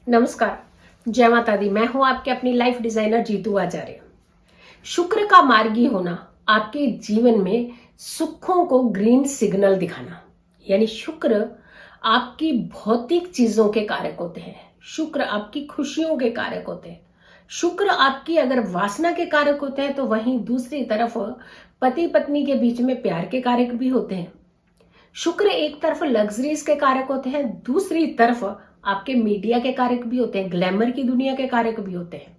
नमस्कार, जय माता दी। मैं हूं आपके अपनी लाइफ डिजाइनर जीतू आचार्य। शुक्र का मार्गी होना आपके जीवन में सुखों को ग्रीन सिग्नल दिखाना, यानी शुक्र आपकी भौतिक चीजों के कारक होते हैं। शुक्र आपकी खुशियों के कारक होते हैं। शुक्र आपकी अगर वासना के कारक होते हैं तो वहीं दूसरी तरफ पति पत्नी के बीच में प्यार के कारक भी होते हैं। शुक्र एक तरफ लग्जरीज के कारक होते हैं, दूसरी तरफ आपके मीडिया के कारक भी होते हैं, ग्लैमर की दुनिया के कारक भी होते हैं।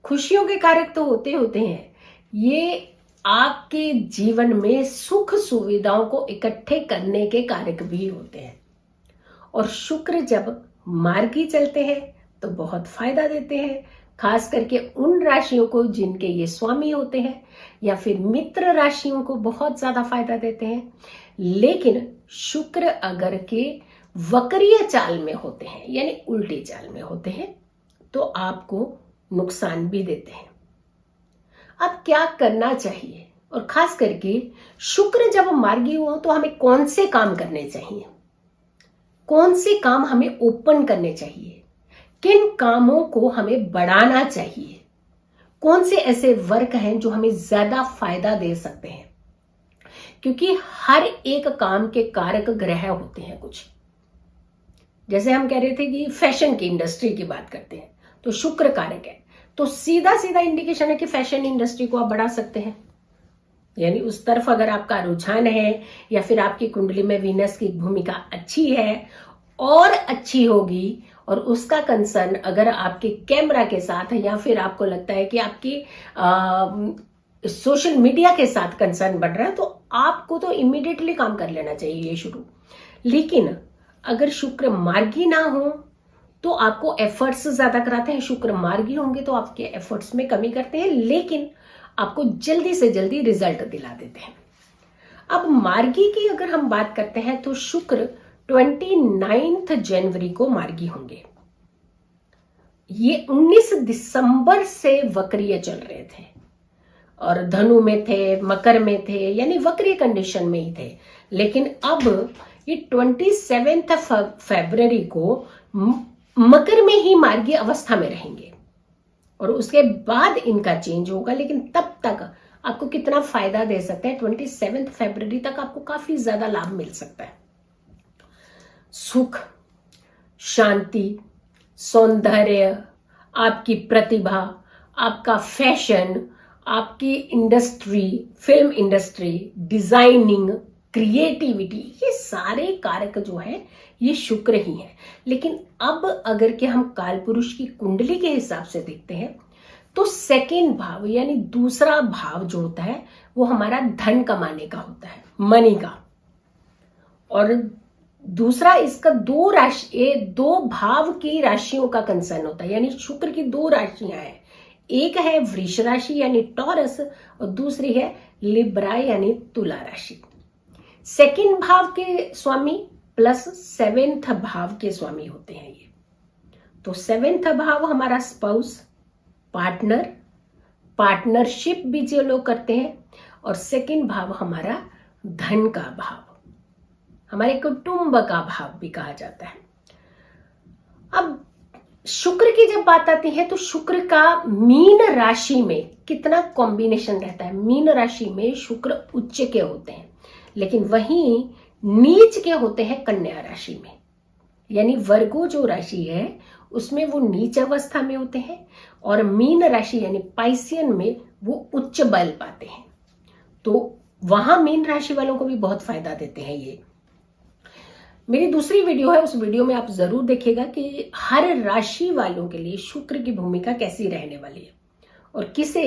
खुशियों के कारक तो होते होते हैं, ये आपके जीवन में सुख सुविधाओं को इकट्ठे करने के कारक भी होते हैं। और शुक्र जब मार्गी चलते हैं तो बहुत फायदा देते हैं, खास करके उन राशियों को जिनके ये स्वामी होते हैं, या फिर मित्र राशियों को बहुत ज्यादा फायदा देते हैं। लेकिन शुक्र अगर के वक्रीय चाल में होते हैं, यानी उल्टी चाल में होते हैं, तो आपको नुकसान भी देते हैं। अब क्या करना चाहिए, और खास करके शुक्र जब मार्गी हो तो हमें कौन से काम करने चाहिए, कौन से काम हमें ओपन करने चाहिए, किन कामों को हमें बढ़ाना चाहिए, कौन से ऐसे वर्क हैं जो हमें ज्यादा फायदा दे सकते हैं। क्योंकि हर एक काम के कारक ग्रह होते हैं कुछ। जैसे हम कह रहे थे कि फैशन की इंडस्ट्री की बात करते हैं तो शुक्र कारक है, तो सीधा सीधा इंडिकेशन है कि फैशन इंडस्ट्री को आप बढ़ा सकते हैं। यानी उस तरफ अगर आपका रुझान है, या फिर आपकी कुंडली में वीनस की भूमिका अच्छी है और अच्छी होगी, और उसका कंसर्न अगर आपके कैमरा के साथ है, या फिर आपको लगता है कि आपकी सोशल मीडिया के साथ कंसर्न बढ़ रहा है, तो आपको तो इमीडिएटली काम कर लेना चाहिए ये शुरू। लेकिन अगर शुक्र मार्गी ना हो तो आपको एफर्ट्स ज्यादा कराते हैं, शुक्र मार्गी होंगे तो आपके एफर्ट्स में कमी करते हैं, लेकिन आपको जल्दी से जल्दी रिजल्ट दिला देते हैं। अब मार्गी की अगर हम बात करते हैं तो शुक्र 29 जनवरी को मार्गी होंगे। ये 19 दिसंबर से वक्रीय चल रहे थे और धनु में थे, मकर में थे, यानी वक्रीय कंडीशन में ही थे। लेकिन अब ये 27 फरवरी को मकर में ही मार्गी अवस्था में रहेंगे, और उसके बाद इनका चेंज होगा। लेकिन तब तक आपको कितना फायदा दे सकते हैं, 27 फरवरी तक आपको काफी ज्यादा लाभ मिल सकता है। सुख, शांति, सौंदर्य, आपकी प्रतिभा, आपका फैशन, आपकी industry, film industry, designing, creativity, ये सारे कारक जो है ये शुक्र ही है। लेकिन अब अगर के हम काल पुरुष की कुंडली के हिसाब से देखते हैं तो सेकेंड भाव, यानी दूसरा भाव जो होता है वो हमारा धन कमाने का होता है, मनी का। और दूसरा इसका दो भाव की राशियों का कंसर्न होता है, यानी शुक्र की दो राशियां हैं। एक है वृष राशि यानी टॉरस, और दूसरी है लिब्रा यानी तुला राशि। सेकंड भाव के स्वामी प्लस 7th भाव के स्वामी होते हैं ये। तो 7th भाव हमारा स्पाउस, पार्टनर, पार्टनरशिप भी जो लोग करते हैं, और सेकंड भाव हमारा धन का भाव, हमारे कुटुंब का भाव भी कहा जाता है। अब शुक्र की जब बात आती है तो शुक्र का मीन राशि में कितना कॉम्बिनेशन रहता है। मीन राशि में शुक्र उच्च के होते हैं, लेकिन वहीं नीच के होते हैं कन्या राशि में। यानी वर्गो जो राशि है उसमें वो नीच अवस्था में होते हैं, और मीन राशि यानी पाइसियन में वो उच्च बल पाते हैं। तो वहां मीन राशि वालों को भी बहुत फायदा देते हैं ये। मेरी दूसरी वीडियो है, उस वीडियो में आप जरूर देखिएगा कि हर राशि वालों के लिए शुक्र की भूमिका कैसी रहने वाली है, और किसे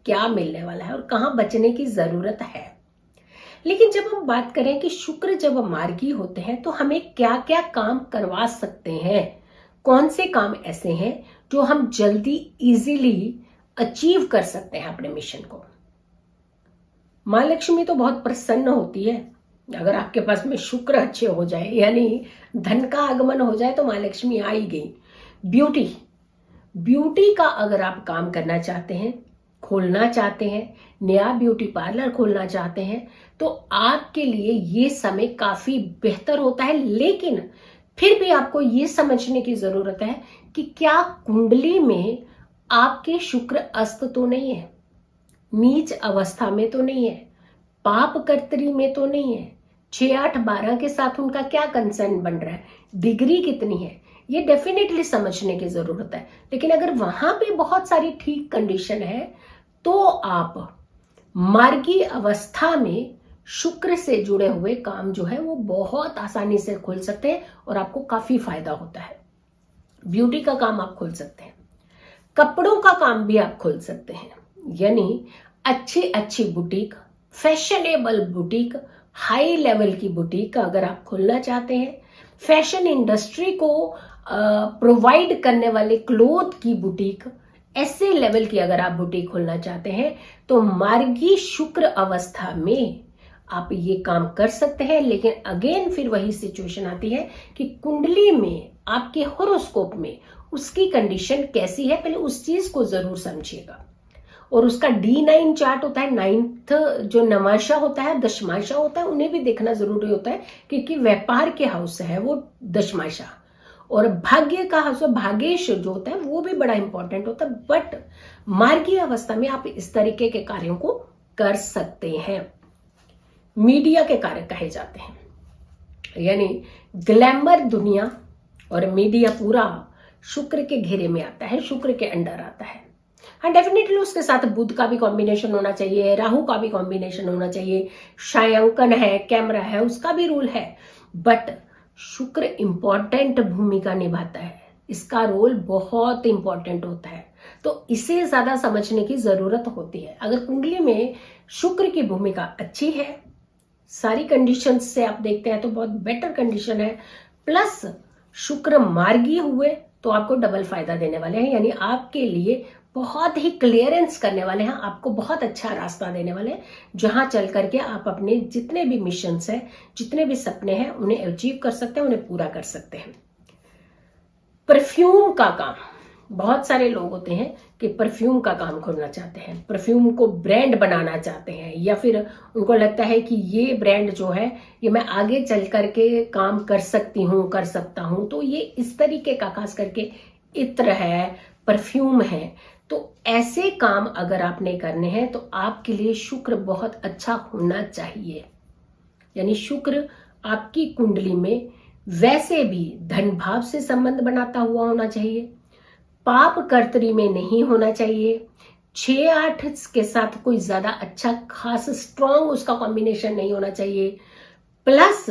क्या मिलने वाला है, और कहां बचने की जरूरत है। लेकिन जब हम बात करें कि शुक्र जब मार्गी होते हैं तो हमें क्या क्या काम करवा सकते हैं, कौन से काम ऐसे हैं जो हम जल्दी इजीली अचीव कर सकते हैं अपने मिशन को। मां लक्ष्मी तो बहुत प्रसन्न होती है अगर आपके पास में शुक्र अच्छे हो जाए, यानी धन का आगमन हो जाए तो मां लक्ष्मी आ ही गई। ब्यूटी का अगर आप काम करना चाहते हैं, खोलना चाहते हैं, नया ब्यूटी पार्लर खोलना चाहते हैं, तो आपके लिए ये समय काफी बेहतर होता है। लेकिन फिर भी आपको ये समझने की जरूरत है कि क्या कुंडली में आपके शुक्र अस्त तो नहीं है, नीच अवस्था में तो नहीं है, पाप कर्तरी में तो नहीं है, 6, 8, 12 के साथ उनका क्या कंसर्न बन रहा है, डिग्री कितनी है, ये डेफिनेटली समझने की जरूरत है। लेकिन अगर वहां पे बहुत सारी ठीक कंडीशन है तो आप मार्गी अवस्था में शुक्र से जुड़े हुए काम जो है वो बहुत आसानी से खोल सकते हैं और आपको काफी फायदा होता है। ब्यूटी का काम आप खोल सकते हैं, कपड़ों का काम भी आप खोल सकते हैं, यानी अच्छी अच्छी boutique, fashionable boutique, high level की बुटीक अगर आप खोलना चाहते हैं, फैशन इंडस्ट्री को प्रोवाइड करने वाले क्लोथ की बुटीक, ऐसे लेवल की अगर आप बुटीक खोलना चाहते हैं तो मार्गी शुक्र अवस्था में आप ये काम कर सकते हैं। लेकिन अगेन फिर वही सिचुएशन आती है कि कुंडली में आपके होरोस्कोप में उसकी कंडीशन कैसी है, पहले उस चीज को जरूर समझिएगा। और उसका D9 चार्ट होता है, 9th जो नवाशा होता है, दशमाशा होता है, उन्हें भी देखना जरूरी होता है क्योंकि व्यापार के हाउस है वो दशमाशा, और भाग्य का हाउस, भाग्येश जो होता है वो भी बड़ा इंपॉर्टेंट होता है। बट मार्गी अवस्था में आप इस तरीके के कार्यों को कर सकते हैं। मीडिया के कार्य कहे जाते हैं, यानी ग्लैमर दुनिया और मीडिया पूरा शुक्र के घेरे में आता है, शुक्र के अंडर आता है। हाँ, डेफिनेटली उसके साथ बुध का भी कॉम्बिनेशन होना चाहिए, राहु का भी कॉम्बिनेशन होना चाहिए, छायांकन है, कैमरा है, उसका भी रूल है। बट शुक्र इंपॉर्टेंट भूमिका निभाता है, इसका रोल बहुत इंपॉर्टेंट होता है, तो इसे ज्यादा समझने की जरूरत होती है। अगर कुंडली में शुक्र की भूमिका अच्छी है, सारी कंडीशंस से आप देखते हैं तो बहुत बेटर कंडीशन है, प्लस शुक्र मार्गी हुए तो आपको डबल फायदा देने वाले हैं, यानी आपके लिए बहुत ही क्लियरेंस करने वाले हैं, आपको बहुत अच्छा रास्ता देने वाले हैं, जहां चल करके आप अपने जितने भी मिशंस हैं, जितने भी सपने हैं, उन्हें अचीव कर सकते हैं, उन्हें पूरा कर सकते हैं। परफ्यूम का काम, बहुत सारे लोग होते हैं कि परफ्यूम का काम खोलना चाहते हैं, परफ्यूम को ब्रांड बनाना चाहते हैं, या फिर उनको लगता है कि ये ब्रांड जो है ये मैं आगे चल करके काम कर सकती हूँ, कर सकता हूं। तो ये इस तरीके का, खास करके इत्र है, परफ्यूम है, तो ऐसे काम अगर आपने करने हैं तो आपके लिए शुक्र बहुत अच्छा होना चाहिए। यानी शुक्र आपकी कुंडली में वैसे भी धन भाव से संबंध बनाता हुआ होना चाहिए, पाप कर्तरी में नहीं होना चाहिए, 6, 8 के साथ कोई ज्यादा अच्छा खास स्ट्रॉन्ग उसका कॉम्बिनेशन नहीं होना चाहिए, प्लस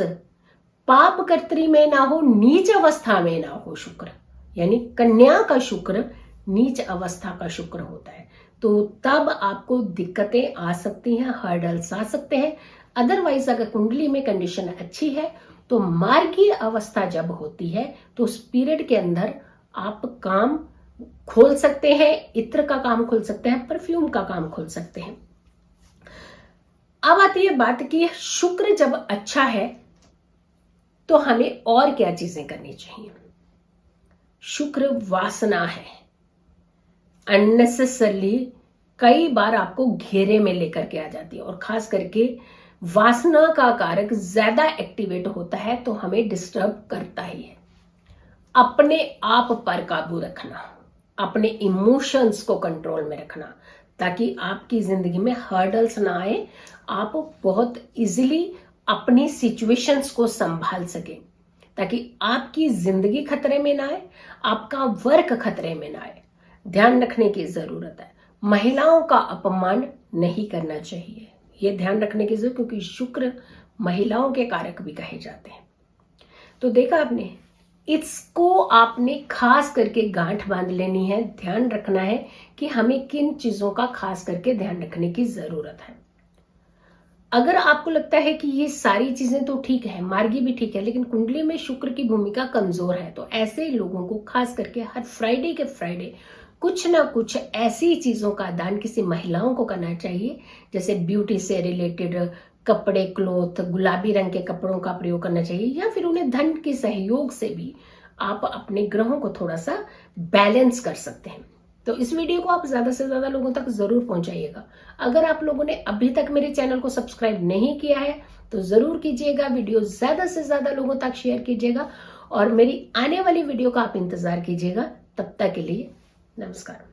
पाप कर्तरी में ना हो, नीच अवस्था में ना हो शुक्र, यानी कन्या का शुक्र नीच अवस्था का शुक्र होता है, तो तब आपको दिक्कतें आ सकती हैं, हर्डल्स आ सकते हैं। अदरवाइज अगर कुंडली में कंडीशन अच्छी है तो मार्गी अवस्था जब होती है तो उस पीरियड के अंदर आप काम खोल सकते हैं, इत्र का काम खोल सकते हैं, परफ्यूम का काम खोल सकते हैं। अब आती है बात कि शुक्र जब अच्छा है तो हमें और क्या चीजें करनी चाहिए। शुक्र वासना है, अननेसेसरली कई बार आपको घेरे में लेकर के आ जाती है, और खास करके वासना का कारक ज्यादा एक्टिवेट होता है तो हमें डिस्टर्ब करता ही है। अपने आप पर काबू रखना, अपने इमोशंस को कंट्रोल में रखना, ताकि आपकी जिंदगी में हर्डल्स ना आए, आप बहुत इजीली अपनी सिचुएशंस को संभाल सके, ताकि आपकी जिंदगी खतरे में ना आए, आपका वर्क खतरे में ना आए। ध्यान रखने की जरूरत है, महिलाओं का अपमान नहीं करना चाहिए, ये ध्यान रखने की जरूरत, क्योंकि शुक्र महिलाओं के कारक भी कहे जाते हैं। तो देखा आपने, इसको आपने खास करके गांठ बांध लेनी है, ध्यान रखना है कि हमें किन चीजों का खास करके ध्यान रखने की जरूरत है। अगर आपको लगता है कि ये सारी चीजें तो ठीक है, मार्गी भी ठीक है, लेकिन कुंडली में शुक्र की भूमिका कमजोर है, तो ऐसे लोगों को खास करके हर फ्राइडे के फ्राइडे कुछ ना कुछ ऐसी चीजों का दान किसी महिलाओं को करना चाहिए, जैसे ब्यूटी से रिलेटेड कपड़े, क्लोथ, गुलाबी रंग के कपड़ों का प्रयोग करना चाहिए, या फिर उन्हें धन के सहयोग से भी आप अपने ग्रहों को थोड़ा सा बैलेंस कर सकते हैं। तो इस वीडियो को आप ज्यादा से ज्यादा लोगों तक जरूर पहुंचाइएगा। अगर आप लोगों ने अभी तक मेरे चैनल को सब्सक्राइब नहीं किया है तो जरूर कीजिएगा, वीडियो ज्यादा से ज्यादा लोगों तक शेयर कीजिएगा, और मेरी आने वाली वीडियो का आप इंतजार कीजिएगा। तब तक के लिए नमस्कार।